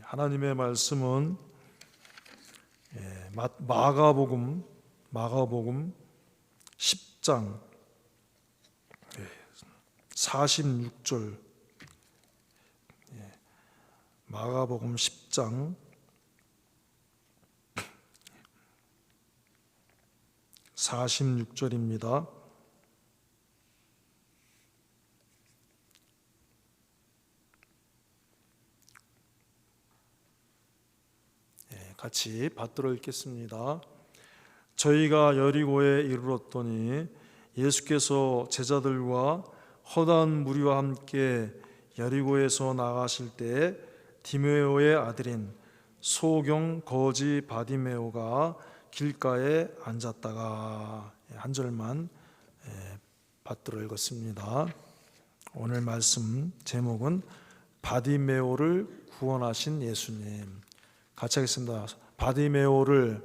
하나님의 말씀은 마가복음 10장 46절, 마가복음 10장 46절입니다. 같이 받들어 읽겠습니다. 저희가 여리고에 이르렀더니 예수께서 제자들과 허다한 무리와 함께 여리고에서 나가실 때에 디메오의 아들인 소경 거지 바디메오가 길가에 앉았다가, 한 절만 받들어 읽었습니다. 오늘 말씀 제목은 바디메오를 구원하신 예수님. 같이 하겠습니다. 바디메오를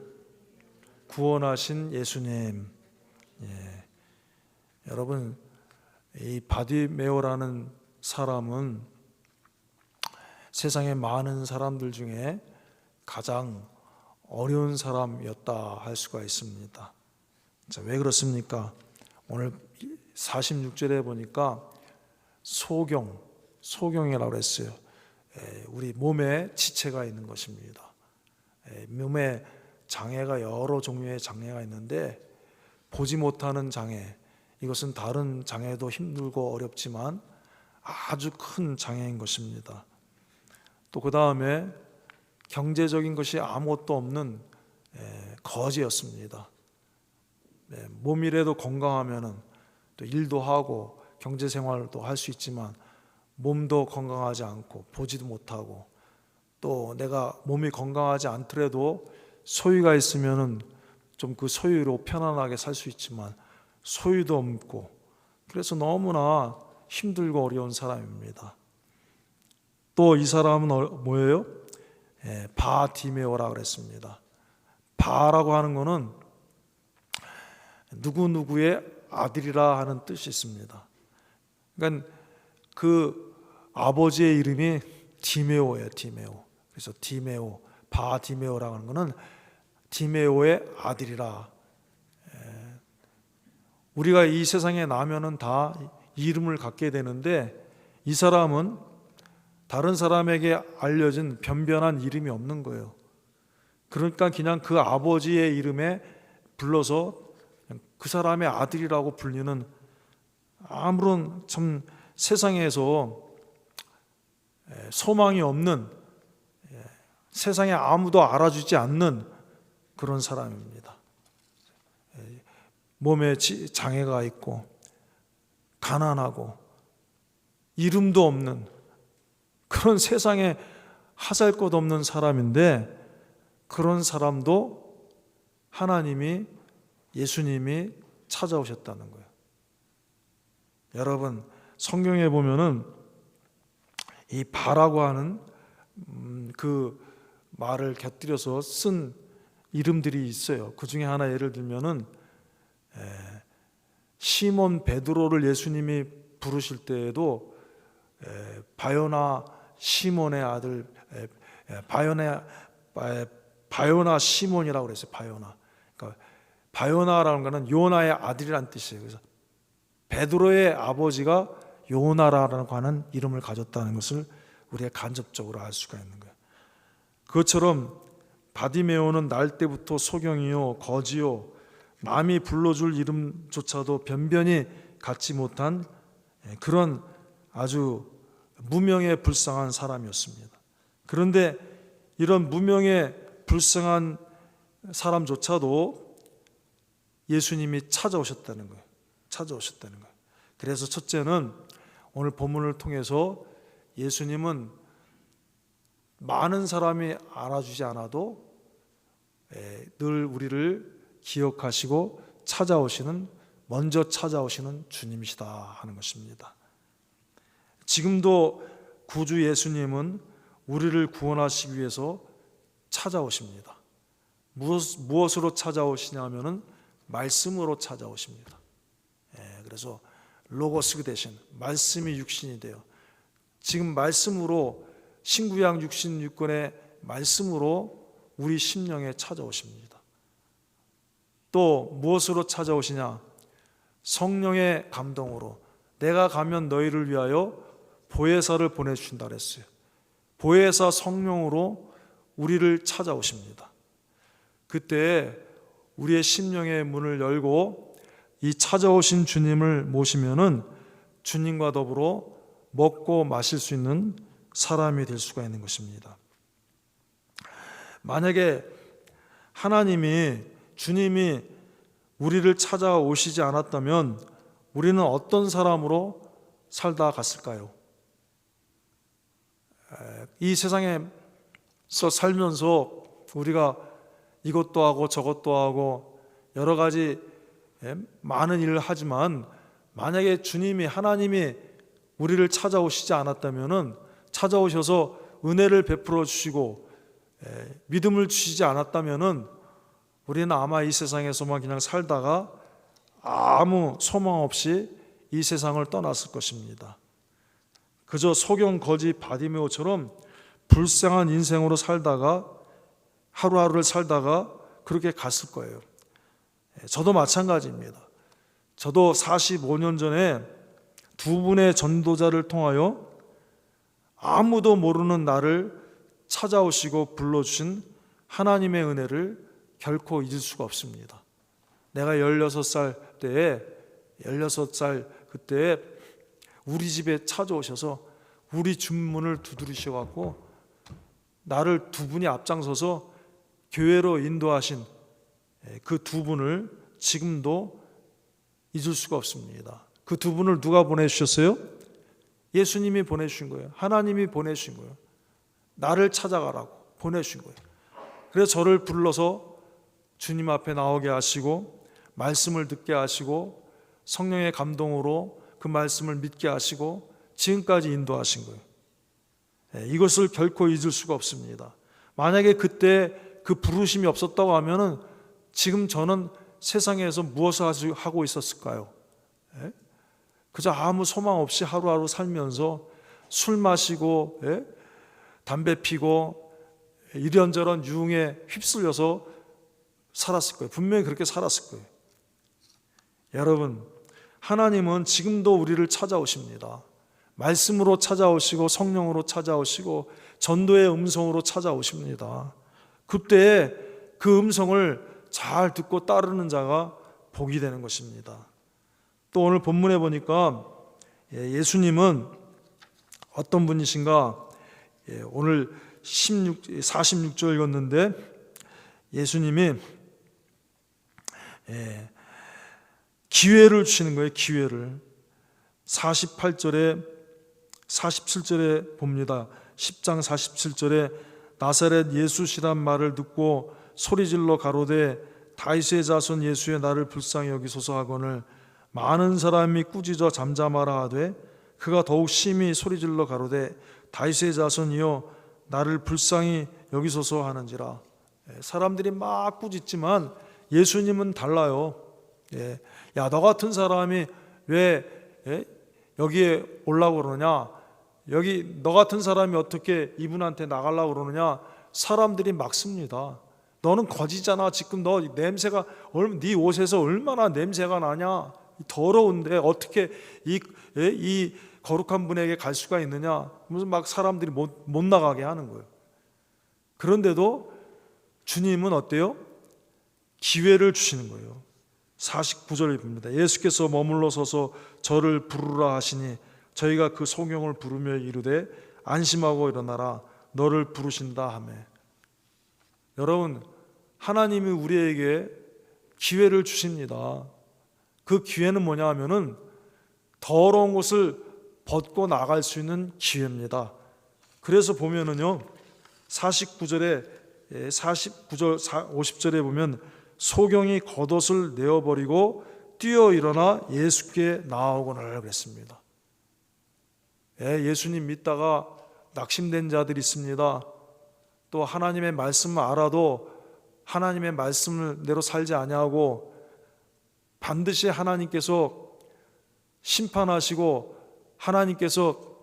구원하신 예수님. 여러분, 이 바디메오라는 사람은 세상에 많은 사람들 중에 가장 어려운 사람이었다 할 수가 있습니다. 자, 왜 그렇습니까? 오늘 46절에 보니까 소경이라고 했어요. 우리 몸에 지체가 있는 것입니다. 몸에 장애가 여러 종류의 장애가 있는데, 보지 못하는 장애, 이것은 다른 장애도 힘들고 어렵지만 아주 큰 장애인 것입니다. 또 그 다음에 경제적인 것이 아무것도 없는 거지였습니다. 몸이라도 건강하면은 또 일도 하고 경제생활도 할 수 있지만 몸도 건강하지 않고 보지도 못하고, 또 내가 몸이 건강하지 않더라도 소유가 있으면은 좀 그 소유로 편안하게 살 수 있지만 소유도 없고, 그래서 너무나 힘들고 어려운 사람입니다. 또 이 사람은 뭐예요? 바디메오라고 그랬습니다. 바라고 하는 것은 누구누구의 아들이라 하는 뜻이 있습니다. 그러니까 그 아버지의 이름이 디메오예요. 디메오. 그래서 디메오, 바디메오라고 하는 것은 디메오의 아들이라. 우리가 이 세상에 나면은 다 이름을 갖게 되는데, 이 사람은 다른 사람에게 알려진 변변한 이름이 없는 거예요. 그러니까 그냥 그 아버지의 이름에 불러서 그 사람의 아들이라고 불리는, 아무런 참 세상에서 소망이 없는, 세상에 아무도 알아주지 않는 그런 사람입니다. 몸에 장애가 있고 가난하고 이름도 없는 그런 세상에 하잘것없는 사람인데, 그런 사람도 하나님이, 예수님이 찾아오셨다는 거예요. 여러분, 성경에 보면은 이 바라고 하는 그 말을 곁들여서 쓴 이름들이 있어요. 그 중에 하나 예를 들면은 시몬 베드로를 예수님이 부르실 때에도 바요나 시몬의 아들, 바요나 시몬이라고 그랬어요. 바요나. 그러니까 바요나라는 것은 요나의 아들이란 뜻이에요. 그래서 베드로의 아버지가 요나라고 하는 이름을 가졌다는 것을 우리가 간접적으로 알 수가 있는 거예요. 그것처럼 바디메오는 날 때부터 소경이요, 거지요, 남이 불러줄 이름조차도 변변히 갖지 못한 그런 아주 무명의 불쌍한 사람이었습니다. 그런데 이런 무명의 불쌍한 사람조차도 예수님이 찾아오셨다는 거예요. 찾아오셨다는 거예요. 그래서 첫째는 오늘 본문을 통해서 예수님은 많은 사람이 알아주지 않아도 늘 우리를 기억하시고 먼저 찾아오시는 주님이시다 하는 것입니다. 지금도 구주 예수님은 우리를 구원하시기 위해서 찾아오십니다. 무엇으로 찾아오시냐면은 말씀으로 찾아오십니다. 그래서 로고스 대신 말씀이 육신이 되어 지금 말씀으로 신구약 66권의 말씀으로 우리 심령에 찾아오십니다. 또 무엇으로 찾아오시냐? 성령의 감동으로. 내가 가면 너희를 위하여 보혜사를 보내주신다 그랬어요. 보혜사 성령으로 우리를 찾아오십니다. 그때 우리의 심령의 문을 열고 이 찾아오신 주님을 모시면은 주님과 더불어 먹고 마실 수 있는 사람이 될 수가 있는 것입니다. 만약에 주님이 우리를 찾아오시지 않았다면 우리는 어떤 사람으로 살다 갔을까요? 이 세상에서 살면서 우리가 이것도 하고 저것도 하고 여러 가지 많은 일을 하지만 만약에 하나님이 우리를 찾아오시지 않았다면, 찾아오셔서 은혜를 베풀어 주시고 믿음을 주시지 않았다면 우리는 아마 이 세상에서만 그냥 살다가 아무 소망 없이 이 세상을 떠났을 것입니다. 그저 소경 거지 바디메오처럼 불쌍한 인생으로 살다가 하루하루를 살다가 그렇게 갔을 거예요. 저도 마찬가지입니다. 저도 45년 전에 두 분의 전도자를 통하여 아무도 모르는 나를 찾아오시고 불러주신 하나님의 은혜를 결코 잊을 수가 없습니다. 내가 16살 그때 우리 집에 찾아오셔서 우리 중문을 두드리셔갖고 나를 두 분이 앞장서서 교회로 인도하신 그 두 분을 지금도 잊을 수가 없습니다. 그 두 분을 누가 보내주셨어요? 예수님이 보내주신 거예요. 하나님이 보내주신 거예요. 나를 찾아가라고 보내주신 거예요. 그래서 저를 불러서 주님 앞에 나오게 하시고 말씀을 듣게 하시고 성령의 감동으로 그 말씀을 믿게 하시고 지금까지 인도하신 거예요. 이것을 결코 잊을 수가 없습니다. 만약에 그때 그 부르심이 없었다고 하면은 지금 저는 세상에서 무엇을 하고 있었을까요? 그저 아무 소망 없이 하루하루 살면서 술 마시고 담배 피고 이런저런 유흥에 휩쓸려서 살았을 거예요. 분명히 그렇게 살았을 거예요. 여러분, 하나님은 지금도 우리를 찾아오십니다. 말씀으로 찾아오시고 성령으로 찾아오시고 전도의 음성으로 찾아오십니다. 그때 그 음성을 잘 듣고 따르는 자가 복이 되는 것입니다. 또 오늘 본문에 보니까 예수님은 어떤 분이신가? 오늘 46절 읽었는데 예수님이 기회를 주시는 거예요. 기회를. 47절에 봅니다. 10장 47절에 나사렛 예수시란 말을 듣고 소리질러 가로되 다윗의 자손 예수의 나를 불쌍히 여기소서 하거늘 많은 사람이 꾸짖어 잠잠하라 하되 그가 더욱 심히 소리질러 가로되 다윗의 자손이여 나를 불쌍히 여기소서 하는지라. 사람들이 막 꾸짖지만 예수님은 달라요. 야, 너 같은 사람이 왜 여기에 오려고 그러냐? 여기 너 같은 사람이 어떻게 이분한테 나가려고 그러느냐? 사람들이 막습니다. 너는 거지잖아. 지금 너 냄새가 네 옷에서 얼마나 냄새가 나냐? 더러운데 어떻게 이 거룩한 분에게 갈 수가 있느냐? 무슨 막 사람들이 못 나가게 하는 거예요. 그런데도 주님은 어때요? 기회를 주시는 거예요. 49절을 봅니다. 예수께서 머물러 서서 저를 부르라 하시니 저희가 그 소경을 부르며 이르되 안심하고 일어나라 너를 부르신다 하며. 여러분, 하나님이 우리에게 기회를 주십니다. 그 기회는 뭐냐 하면은 더러운 것을 벗고 나갈 수 있는 기회입니다. 그래서 보면은요 49절 50절에 보면 소경이 겉옷을 내어버리고 뛰어 일어나 예수께 나아오거늘 그랬습니다. 예수님 믿다가 낙심된 자들이 있습니다. 또 하나님의 말씀을 알아도 하나님의 말씀대로 살지 아니하고 반드시 하나님께서 심판하시고 하나님께서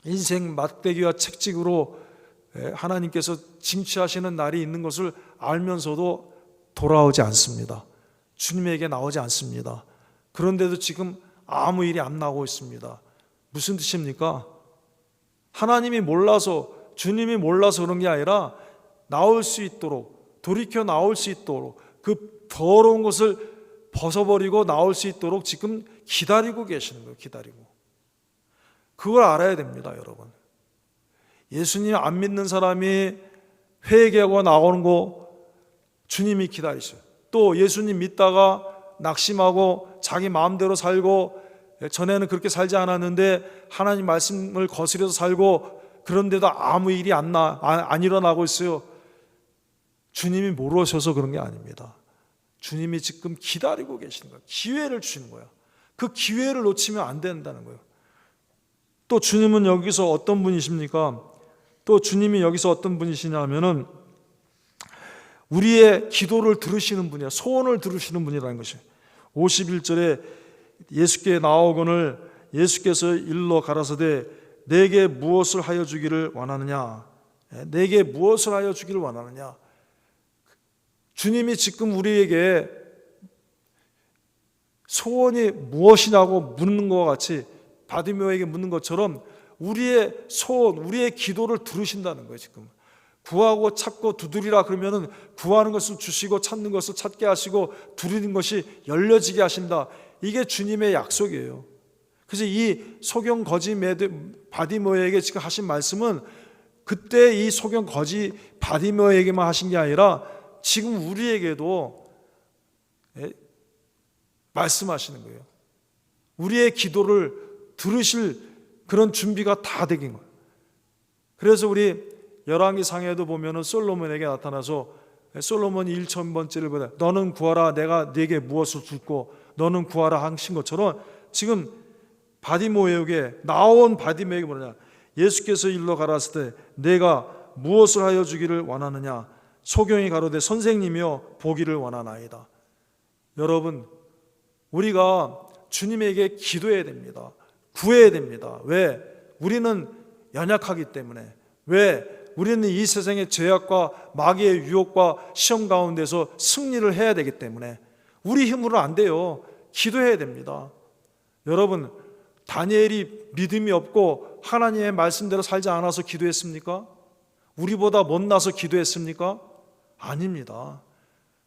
인생 막대기와 책찍으로 하나님께서 징치하시는 날이 있는 것을 알면서도 돌아오지 않습니다. 주님에게 나오지 않습니다. 그런데도 지금 아무 일이 안 나오고 있습니다. 무슨 뜻입니까? 하나님이 몰라서, 주님이 몰라서 그런 게 아니라 나올 수 있도록, 돌이켜 나올 수 있도록, 그 더러운 것을 벗어버리고 나올 수 있도록 지금 기다리고 계시는 거예요. 기다리고. 그걸 알아야 됩니다, 여러분. 예수님 안 믿는 사람이 회개하고 나오는 거 주님이 기다리셔요. 또 예수님 믿다가 낙심하고 자기 마음대로 살고, 전에는 그렇게 살지 않았는데 하나님 말씀을 거스려서 살고, 그런데도 아무 일이 안 일어나고 있어요. 주님이 모르셔서 그런 게 아닙니다. 주님이 지금 기다리고 계시는 거예요. 기회를 주시는 거예요. 그 기회를 놓치면 안 된다는 거예요. 또 주님은 여기서 어떤 분이십니까? 또 주님이 여기서 어떤 분이시냐면은 우리의 기도를 들으시는 분이야. 소원을 들으시는 분이라는 것이에요. 51절에 예수께 나오거늘 예수께서 일러 가라사대 내게 무엇을 하여 주기를 원하느냐? 내게 무엇을 하여 주기를 원하느냐? 주님이 지금 우리에게 소원이 무엇이냐고 묻는 것과 같이, 바디메오에게 묻는 것처럼 우리의 소원, 우리의 기도를 들으신다는 거예요. 지금 구하고 찾고 두드리라 그러면은 구하는 것을 주시고 찾는 것을 찾게 하시고 두드리는 것이 열려지게 하신다. 이게 주님의 약속이에요. 그래서 이 소경 거지 바디메오에게 지금 하신 말씀은 그때 이 소경 거지 바디메오에게만 하신 게 아니라 지금 우리에게도 말씀하시는 거예요. 우리의 기도를 들으실 그런 준비가 다 되긴 거예요. 그래서 우리 열왕기상에도 보면은 솔로몬에게 나타나서 솔로몬이 1000번째를 보다 너는 구하라 내가 네게 무엇을 줄고 너는 구하라 하신 것처럼 지금 바디메오에게 나온 바디메오에게 뭐냐, 예수께서 일러 가라사대 내가 무엇을 하여 주기를 원하느냐? 소경이 가로되 선생님이여 보기를 원하나이다. 여러분, 우리가 주님에게 기도해야 됩니다. 구해야 됩니다. 왜? 우리는 연약하기 때문에. 왜? 우리는 이 세상의 죄악과 마귀의 유혹과 시험 가운데서 승리를 해야 되기 때문에. 우리 힘으로는 안 돼요. 기도해야 됩니다. 여러분, 다니엘이 믿음이 없고 하나님의 말씀대로 살지 않아서 기도했습니까? 우리보다 못나서 기도했습니까? 아닙니다.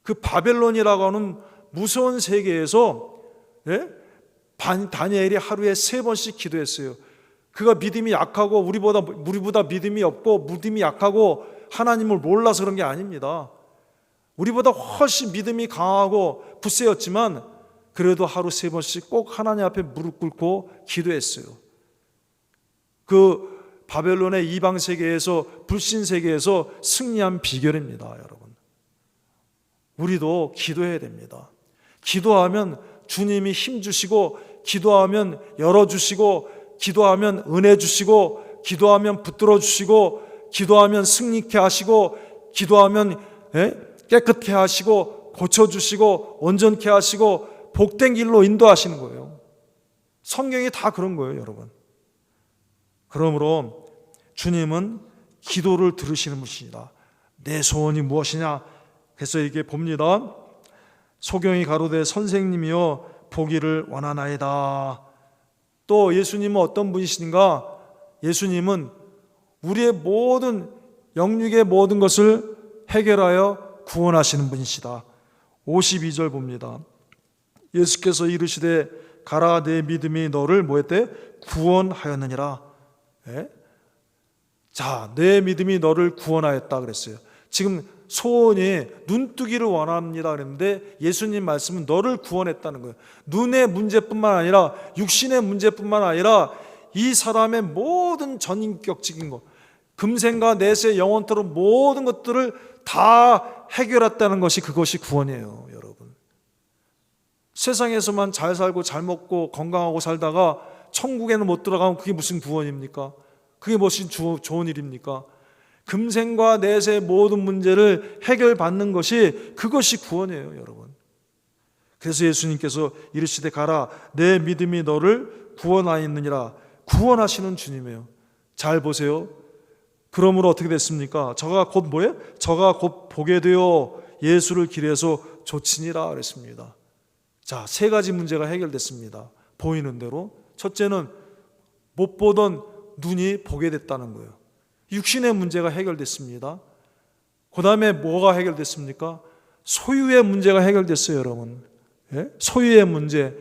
그 바벨론이라고 하는 무서운 세계에서 다니엘이 하루에 3번씩 기도했어요. 그가 믿음이 약하고 우리보다 믿음이 없고 믿음이 약하고 하나님을 몰라서 그런 게 아닙니다. 우리보다 훨씬 믿음이 강하고 굳세였지만 그래도 하루 3번씩 꼭 하나님 앞에 무릎 꿇고 기도했어요. 그 바벨론의 이방 세계에서, 불신 세계에서 승리한 비결입니다, 여러분. 우리도 기도해야 됩니다. 기도하면 주님이 힘 주시고, 기도하면 열어주시고, 기도하면 은혜 주시고, 기도하면 붙들어 주시고, 기도하면 승리케 하시고, 기도하면 깨끗게 하시고, 고쳐주시고, 온전케 하시고, 복된 길로 인도하시는 거예요. 성경이 다 그런 거예요, 여러분. 그러므로 주님은 기도를 들으시는 분이시다. 내 소원이 무엇이냐? 그래서 이게 봅니다. 소경이 가로되 선생님이여 보기를 원하나이다. 또 예수님은 어떤 분이신가? 예수님은 우리의 모든 영육의 모든 것을 해결하여 구원하시는 분이시다. 52절 봅니다. 예수께서 이르시되 가라 내 믿음이 너를 뭐했대? 구원하였느니라. 자, 내 믿음이 너를 구원하였다 그랬어요. 지금 소원이 눈뜨기를 원합니다 그랬는데 예수님 말씀은 너를 구원했다는 거예요. 눈의 문제뿐만 아니라 육신의 문제뿐만 아니라 이 사람의 모든 전인격적인 것, 금생과 내세 영원토록 모든 것들을 다 해결했다는 것이 그것이 구원이에요, 여러분. 세상에서만 잘 살고 잘 먹고 건강하고 살다가 천국에는 못 들어가면 그게 무슨 구원입니까? 그게 무슨 좋은 일입니까? 금생과 내세 모든 문제를 해결받는 것이 그것이 구원이에요, 여러분. 그래서 예수님께서 이르시되 가라 내 믿음이 너를 구원하였느니라. 구원하시는 주님이에요. 잘 보세요. 그러므로 어떻게 됐습니까? 저가 곧 뭐예요? 저가 곧 보게 되어 예수를 길에서 좇으니라 그랬습니다. 자, 세 가지 문제가 해결됐습니다. 보이는 대로. 첫째는 못 보던 눈이 보게 됐다는 거예요. 육신의 문제가 해결됐습니다. 그 다음에 뭐가 해결됐습니까? 소유의 문제가 해결됐어요, 여러분. 예? 소유의 문제.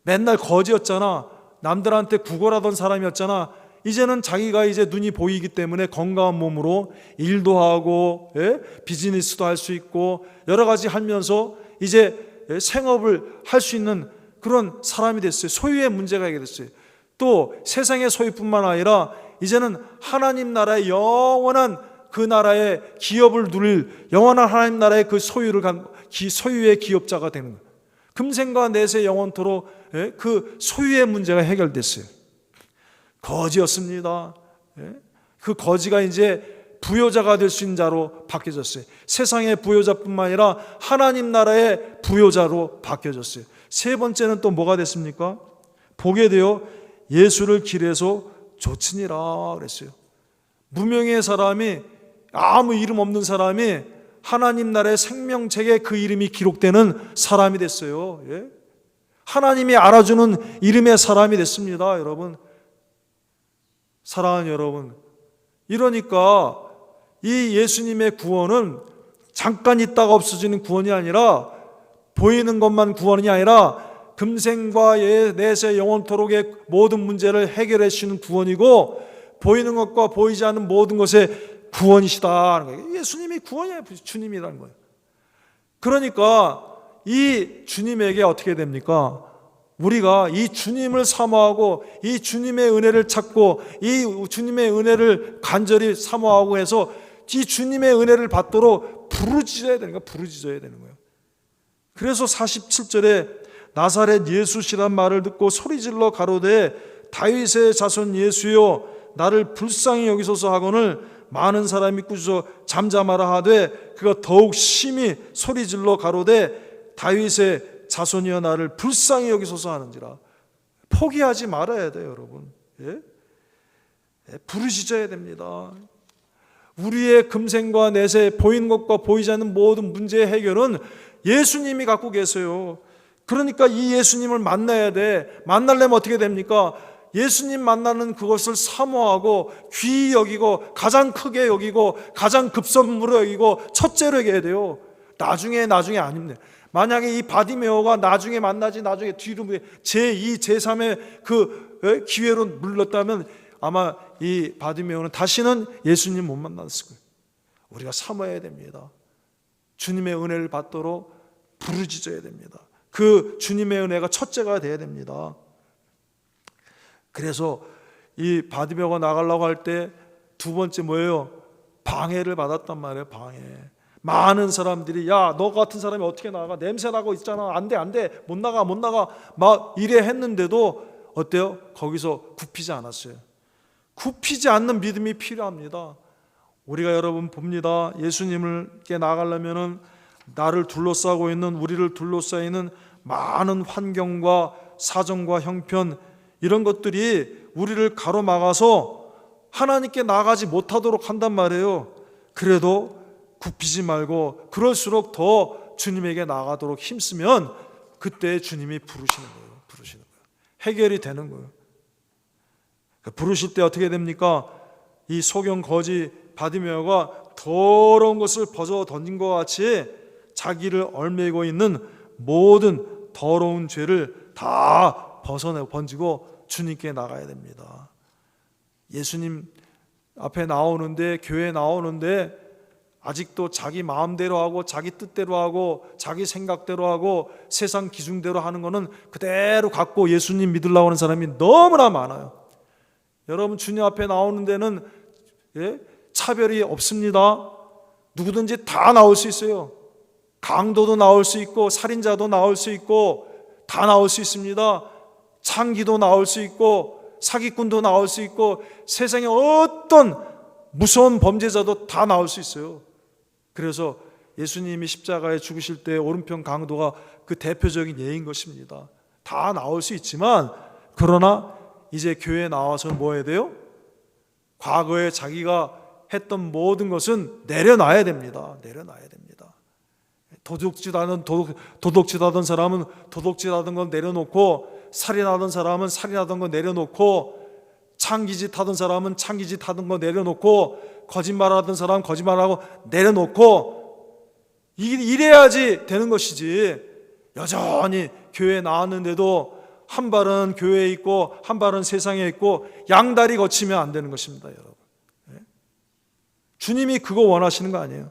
맨날 거지였잖아. 남들한테 구걸하던 사람이었잖아. 이제는 자기가 이제 눈이 보이기 때문에 건강한 몸으로 일도 하고, 예? 비즈니스도 할 수 있고 여러 가지 하면서 이제 생업을 할 수 있는 그런 사람이 됐어요. 소유의 문제가 해결됐어요. 또 세상의 소유뿐만 아니라 이제는 하나님 나라의 영원한 그 나라의 기업을 누릴 영원한 하나님 나라의 그 소유를 소유의 기업자가 되는 거예요. 금생과 내세 영원토록 그 소유의 문제가 해결됐어요. 거지였습니다. 그 거지가 이제 부요자가 될 수 있는 자로 바뀌어졌어요. 세상의 부요자뿐만 아니라 하나님 나라의 부요자로 바뀌어졌어요. 세 번째는 또 뭐가 됐습니까? 보게 되어 예수를 길에서 좇으니라 그랬어요. 무명의 사람이, 아무 이름 없는 사람이 하나님 나라의 생명책에 그 이름이 기록되는 사람이 됐어요. 예? 하나님이 알아주는 이름의 사람이 됐습니다, 여러분. 사랑하는 여러분, 이러니까 이 예수님의 구원은 잠깐 있다가 없어지는 구원이 아니라, 보이는 것만 구원이 아니라 금생과 내세 영원토록의 모든 문제를 해결해 주시는 구원이고, 보이는 것과 보이지 않는 모든 것의 구원이시다. 예수님이 구원이에요. 주님이라는 거예요. 그러니까 이 주님에게 어떻게 됩니까? 우리가 이 주님을 사모하고 이 주님의 은혜를 찾고 이 주님의 은혜를 간절히 사모하고 해서 이 주님의 은혜를 받도록 부르짖어야 되는 거예요. 부르짖어야 되는 거예요. 그래서 47절에 나사렛 예수시란 말을 듣고 소리질러 가로되 다윗의 자손 예수여 나를 불쌍히 여기소서 하거늘 많은 사람이 꾸짖어 잠잠하라 하되 그가 더욱 심히 소리질러 가로되 다윗의 자손이여 나를 불쌍히 여기소서 하는지라. 포기하지 말아야 돼요, 여러분. 예? 부르짖어야 됩니다. 우리의 금생과 내세, 보이는 것과 보이지 않는 모든 문제의 해결은 예수님이 갖고 계세요. 그러니까 이 예수님을 만나야 돼. 만나려면 어떻게 됩니까? 예수님 만나는 그것을 사모하고 귀히 여기고 가장 크게 여기고 가장 급선무로 여기고 첫째로 여겨야 돼요. 나중에 아닙니다. 만약에 이 바디메오가 나중에 만나지 나중에 뒤로 제2, 제3의 그 기회로 물렀다면 아마 이 바디메오는 다시는 예수님 못 만났을 거예요. 우리가 사모해야 됩니다. 주님의 은혜를 받도록 부르짖어야 됩니다. 그 주님의 은혜가 첫째가 돼야 됩니다. 그래서 이 바디메오가 나가려고 할 때 두 번째 뭐예요? 방해를 받았단 말이에요. 방해. 많은 사람들이 야, 너 같은 사람이 어떻게 나가? 냄새 나고 있잖아. 안 돼. 못 나가. 막 이래 했는데도 어때요? 거기서 굽히지 않았어요. 굽히지 않는 믿음이 필요합니다. 우리가 여러분 봅니다. 예수님께 나가려면은 나를 둘러싸고 있는, 우리를 둘러싸이는 많은 환경과 사정과 형편, 이런 것들이 우리를 가로막아서 하나님께 나가지 못하도록 한단 말이에요. 그래도 굽히지 말고 그럴수록 더 주님에게 나가도록 힘쓰면 그때 주님이 부르시는 거예요. 해결이 되는 거예요. 부르실 때 어떻게 됩니까? 이 소경 거지 바디메오가 더러운 것을 벗어 던진 것 같이 자기를 얽매이고 있는 모든 더러운 죄를 다 벗어내고 번지고 주님께 나가야 됩니다. 예수님 앞에 나오는데, 교회에 나오는데 아직도 자기 마음대로 하고 자기 뜻대로 하고 자기 생각대로 하고 세상 기준대로 하는 거는 그대로 갖고 예수님 믿으려고 하는 사람이 너무나 많아요. 여러분, 주님 앞에 나오는 데는 차별이 없습니다. 누구든지 다 나올 수 있어요. 강도도 나올 수 있고 살인자도 나올 수 있고 다 나올 수 있습니다. 창기도 나올 수 있고 사기꾼도 나올 수 있고 세상에 어떤 무서운 범죄자도 다 나올 수 있어요. 그래서 예수님이 십자가에 죽으실 때 오른편 강도가 그 대표적인 예인 것입니다. 다 나올 수 있지만, 그러나 이제 교회에 나와서 뭐 해야 돼요? 과거에 자기가 했던 모든 것은 내려놔야 됩니다. 내려놔야 됩니다. 도둑질하던 사람은 도둑질하던 건 내려놓고, 살인하던 사람은 살인하던 건 내려놓고, 창기짓 하던 사람은 창기짓 하던 거 내려놓고, 거짓말하던 사람은 거짓말하고 내려놓고, 이래야지 되는 것이지, 여전히 교회에 나왔는데도 한 발은 교회에 있고 한 발은 세상에 있고 양다리 거치면 안 되는 것입니다, 여러분. 주님이 그거 원하시는 거 아니에요.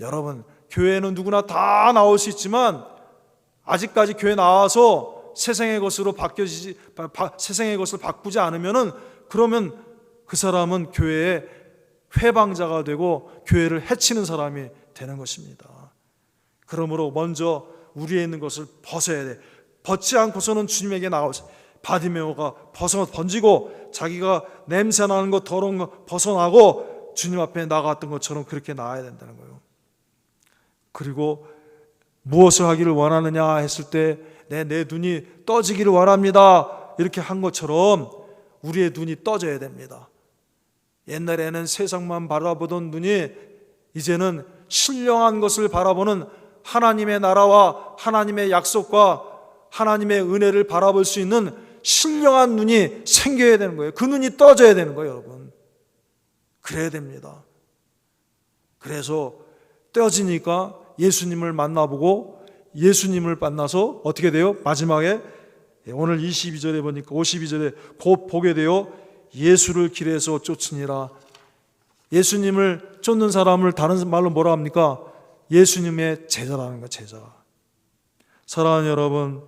여러분, 교회는 누구나 다 나올 수 있지만 아직까지 교회 나와서 세상의 것으로 세상의 것을 바꾸지 않으면은, 그러면 그 사람은 교회의 회방자가 되고 교회를 해치는 사람이 되는 것입니다. 그러므로 먼저 우리에 있는 것을 벗어야 돼. 벗지 않고서는 주님에게 나오세요. 바디메오가 번지고 자기가 냄새나는 것, 더러운 거 벗어나고 주님 앞에 나갔던 것처럼 그렇게 나아야 된다는 거예요. 그리고 무엇을 하기를 원하느냐 했을 때 내 눈이 떠지기를 원합니다, 이렇게 한 것처럼 우리의 눈이 떠져야 됩니다. 옛날에는 세상만 바라보던 눈이 이제는 신령한 것을 바라보는, 하나님의 나라와 하나님의 약속과 하나님의 은혜를 바라볼 수 있는 신령한 눈이 생겨야 되는 거예요. 그 눈이 떠져야 되는 거예요, 여러분. 그래야 됩니다. 그래서 떠지니까 예수님을 만나보고, 예수님을 만나서 어떻게 돼요? 마지막에 오늘 22절에 보니까 52절에 곧 보게 되어 예수를 길에서 쫓으니라. 예수님을 쫓는 사람을 다른 말로 뭐라 합니까? 예수님의 제자라는 거예요, 제자. 사랑하는 여러분,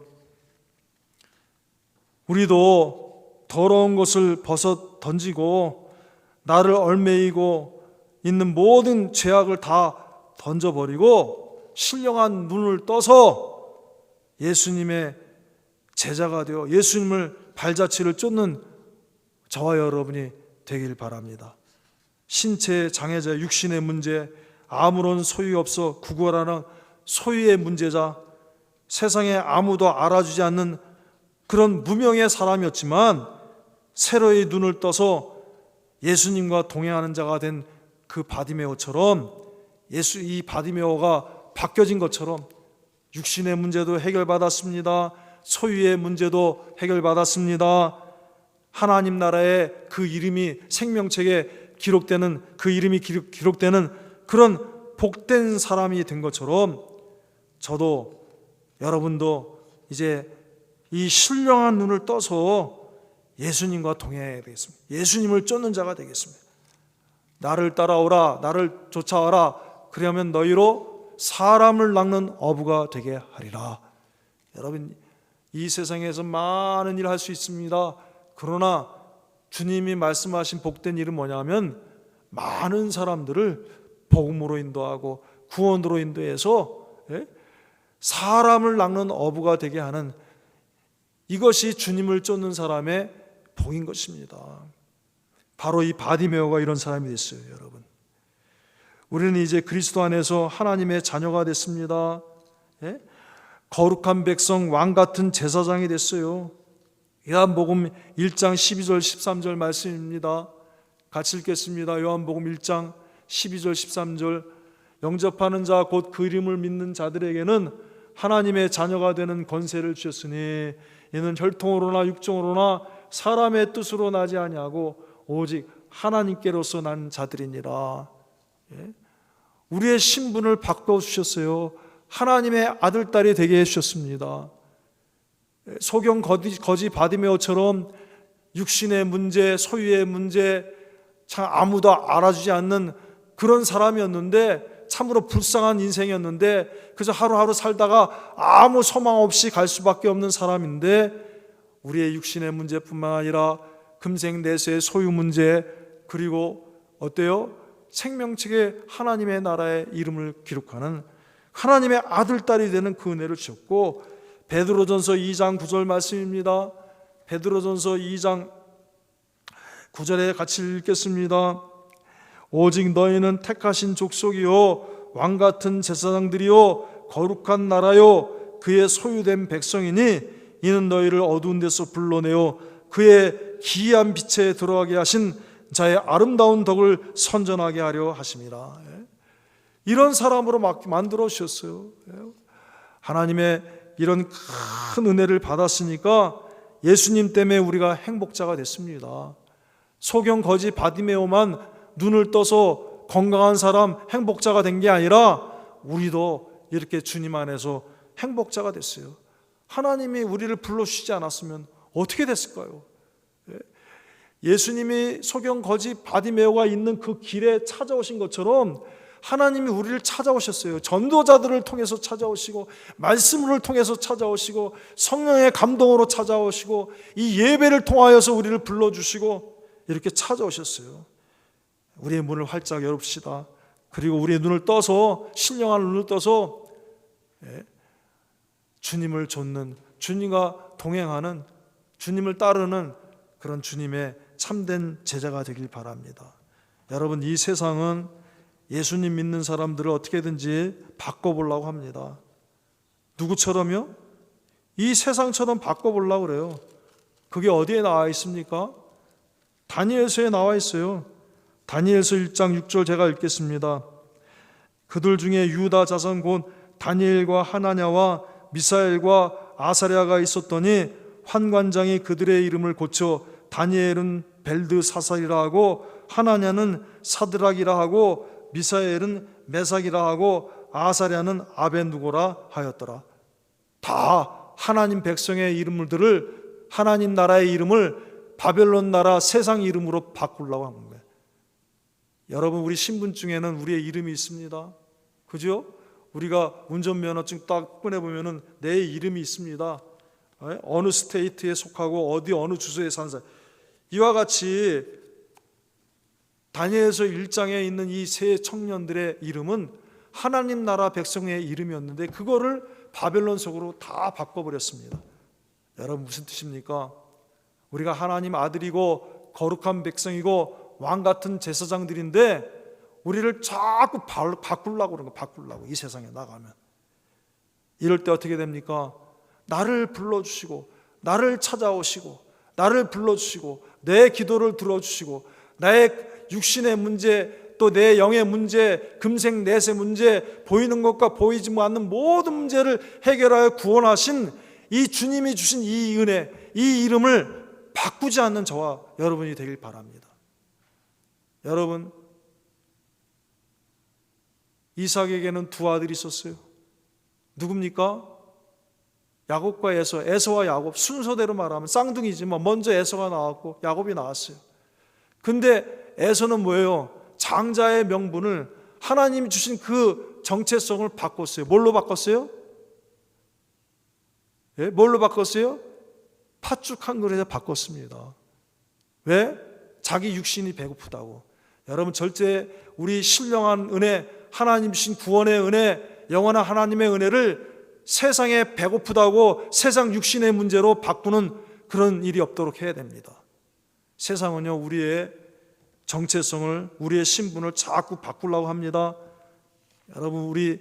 우리도 더러운 것을 벗어 던지고 나를 얽매이고 있는 모든 죄악을 다 던져버리고 신령한 눈을 떠서 예수님의 제자가 되어 예수님을 발자취를 쫓는 저와 여러분이 되길 바랍니다. 신체의 장애자, 육신의 문제, 아무런 소유 없어 구걸하는 소유의 문제자, 세상에 아무도 알아주지 않는 그런 무명의 사람이었지만 새로이 눈을 떠서 예수님과 동행하는 자가 된 그 바디메오처럼, 이 바디메오가 바뀌어진 것처럼 육신의 문제도 해결받았습니다. 소유의 문제도 해결받았습니다. 하나님 나라의 그 이름이 생명책에 기록되는, 그 이름이 기록되는 그런 복된 사람이 된 것처럼 저도 여러분도 이제 이 신령한 눈을 떠서 예수님과 동행해야 되겠습니다. 예수님을 쫓는 자가 되겠습니다. 나를 따라오라, 나를 쫓아와라, 그러면 너희로 사람을 낚는 어부가 되게 하리라. 여러분, 이 세상에서 많은 일을 할 수 있습니다. 그러나 주님이 말씀하신 복된 일은 뭐냐면 많은 사람들을 복음으로 인도하고 구원으로 인도해서 사람을 낚는 어부가 되게 하는, 이것이 주님을 쫓는 사람의 복인 것입니다. 바로 이 바디메오가 이런 사람이 됐어요, 여러분. 우리는 이제 그리스도 안에서 하나님의 자녀가 됐습니다. 거룩한 백성, 왕 같은 제사장이 됐어요. 요한복음 1장 12절 13절 말씀입니다. 같이 읽겠습니다. 요한복음 1장 12절 13절. 영접하는 자 곧 그 이름을 믿는 자들에게는 하나님의 자녀가 되는 권세를 주셨으니 이는 혈통으로나 육정으로나 사람의 뜻으로 나지 아니하고 오직 하나님께로서 난 자들이니라. 우리의 신분을 바꿔주셨어요. 하나님의 아들, 딸이 되게 해주셨습니다. 소경 거지 바디메오처럼 육신의 문제, 소유의 문제, 참 아무도 알아주지 않는 그런 사람이었는데, 참으로 불쌍한 인생이었는데, 그래서 하루하루 살다가 아무 소망 없이 갈 수밖에 없는 사람인데, 우리의 육신의 문제뿐만 아니라 금생내세의 소유 문제, 그리고 어때요? 생명책에 하나님의 나라의 이름을 기록하는 하나님의 아들, 딸이 되는 그 은혜를 주셨고, 베드로전서 2장 9절 말씀입니다. 베드로전서 2장 9절에 같이 읽겠습니다. 오직 너희는 택하신 족속이요 왕같은 제사장들이요 거룩한 나라요 그의 소유된 백성이니 이는 너희를 어두운 데서 불러내어 그의 기이한 빛에 들어가게 하신 자의 아름다운 덕을 선전하게 하려 하심이라. 이런 사람으로 만들어 주셨어요. 하나님의 이런 큰 은혜를 받았으니까 예수님 때문에 우리가 행복자가 됐습니다. 소경 거지 바디메오만 눈을 떠서 건강한 사람 행복자가 된 게 아니라 우리도 이렇게 주님 안에서 행복자가 됐어요. 하나님이 우리를 불러주시지 않았으면 어떻게 됐을까요? 예수님이 소경 거지 바디메오가 있는 그 길에 찾아오신 것처럼 하나님이 우리를 찾아오셨어요. 전도자들을 통해서 찾아오시고 말씀을 통해서 찾아오시고 성령의 감동으로 찾아오시고 이 예배를 통하여서 우리를 불러주시고 이렇게 찾아오셨어요. 우리의 문을 활짝 열읍시다. 그리고 우리의 눈을 떠서, 신령한 눈을 떠서 주님을 좇는, 주님과 동행하는, 주님을 따르는 그런 주님의 참된 제자가 되길 바랍니다. 여러분, 이 세상은 예수님 믿는 사람들을 어떻게든지 바꿔보려고 합니다. 누구처럼요? 이 세상처럼 바꿔보려고 그래요. 그게 어디에 나와 있습니까? 다니엘서에 나와 있어요. 다니엘서 1장 6절 제가 읽겠습니다. 그들 중에 유다 자손 곧 다니엘과 하나냐와 미사엘과 아사랴가 있었더니 환관장이 그들의 이름을 고쳐 다니엘은 벨드사살이라 하고 하나냐는 사드락이라 하고 미사엘은 메삭이라 하고 아사랴는 아벤누고라 하였더라. 다 하나님 백성의 이름들을, 하나님 나라의 이름을 바벨론 나라 세상 이름으로 바꾸려고 하는 거예요. 여러분, 우리 신분증에는 우리의 이름이 있습니다. 그죠? 우리가 운전면허증 딱 꺼내보면 내 이름이 있습니다. 어느 스테이트에 속하고 어느 주소에 사는 사람. 이와 같이 다니엘서 1장에 있는 이 세 청년들의 이름은 하나님 나라 백성의 이름이었는데 그거를 바벨론 속으로 다 바꿔버렸습니다. 여러분, 무슨 뜻입니까? 우리가 하나님 아들이고 거룩한 백성이고 왕같은 제사장들인데 우리를 자꾸 바꾸려고 그러는 거예요. 바꾸려고, 이 세상에 나가면. 이럴 때 어떻게 됩니까? 나를 불러주시고 나를 찾아오시고 나를 불러주시고 내 기도를 들어주시고 나의 육신의 문제, 또 내 영의 문제, 금생 내세 문제, 보이는 것과 보이지 않는 모든 문제를 해결하여 구원하신 이 주님이 주신 이 은혜, 이 이름을 바꾸지 않는 저와 여러분이 되길 바랍니다. 여러분, 이삭에게는 두 아들이 있었어요. 누굽니까? 야곱과 에서, 에서와 야곱. 순서대로 말하면 쌍둥이지만 먼저 에서가 나왔고 야곱이 나왔어요. 근데 에서는 뭐예요? 장자의 명분을, 하나님이 주신 그 정체성을 바꿨어요. 뭘로 바꿨어요? 예? 뭘로 바꿨어요? 팥죽 한 그릇에 바꿨습니다. 왜? 자기 육신이 배고프다고. 여러분, 절대 우리 신령한 은혜, 하나님 주신 구원의 은혜, 영원한 하나님의 은혜를 세상에 배고프다고 세상 육신의 문제로 바꾸는 그런 일이 없도록 해야 됩니다. 세상은요, 우리의 정체성을, 우리의 신분을 자꾸 바꾸려고 합니다. 여러분, 우리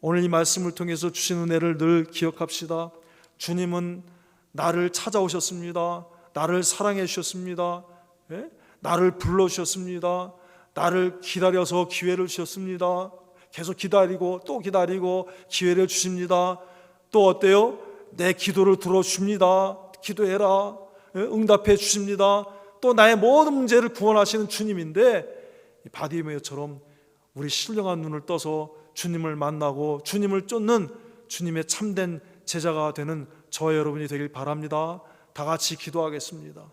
오늘 이 말씀을 통해서 주신 은혜를 늘 기억합시다. 주님은 나를 찾아오셨습니다. 나를 사랑해 주셨습니다. 나를 불러주셨습니다. 나를 기다려서 기회를 주셨습니다. 계속 기다리고 또 기다리고 기회를 주십니다. 또 어때요? 내 기도를 들어주십니다. 기도해라. 응답해 주십니다. 또 나의 모든 문제를 구원하시는 주님인데, 바디메오처럼 우리 신령한 눈을 떠서 주님을 만나고 주님을 쫓는 주님의 참된 제자가 되는 저와 여러분이 되길 바랍니다. 다 같이 기도하겠습니다.